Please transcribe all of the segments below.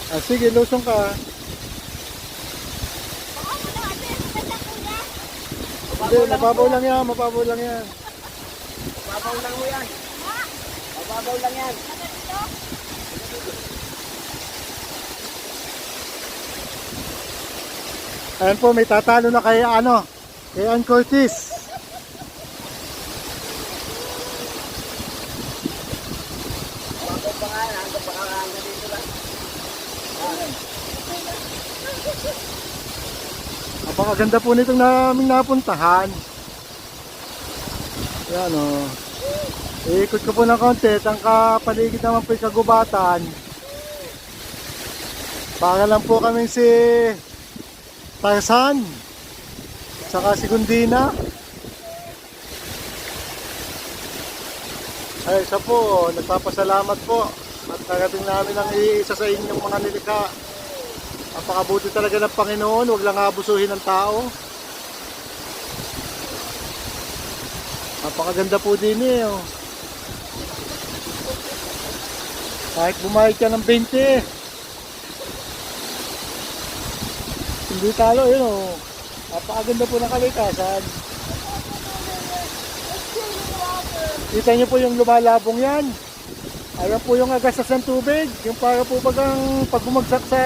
Ah, sige, lusong ka. Hindi, mababaw lang yan, mababaw lang yan. Mababaw lang mo yan. Mababaw lang yan. Ayan po, may tatalo na kay kay Ann Curtis. Mababaw pa nga yan. Hanggang dito lang. Napakaganda po nitong naming napuntahan. Ayan o. Iikot ko po ng konti. Ang kapaligid naman po yung kagubatan. Para lang po kaming si Tarzan. Saka si Gundina. Ay, isa po. Nagpapasalamat po. At narating namin ang iisa sa inyong mga nilikha. Napakabuti talaga ng Panginoon, huwag lang abusuhin ng tao. Napakaganda po din eh. Oh. Kahit bumayad ka ng 20. Hindi talo yun oh. Napakaganda po ng kalikasan. Kita nyo po yung lumalabong yan. Ayan po yung agasas ng tubig. Yung para po pag bumagsak sa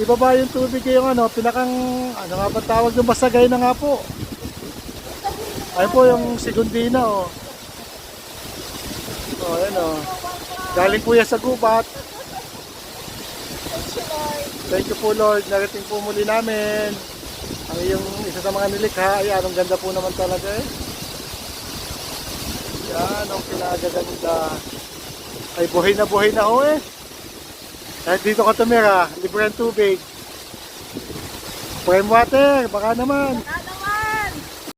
ibaba yung tubig yung pinakang, nga ba tawag yung basagay na nga po. Ayan po yung Sigundina oh. Oh, ayan oh. Galing po yan sa gubat. Thank you po Lord. Narating po muli namin ang iyong isa sa mga nilikha. Ayan, ang ganda po naman talaga eh. Yan, ang pinagaganda. Ay, buhay na ho eh. Kahit dito ka tumira, libre ang tubig. Prime water, baka naman.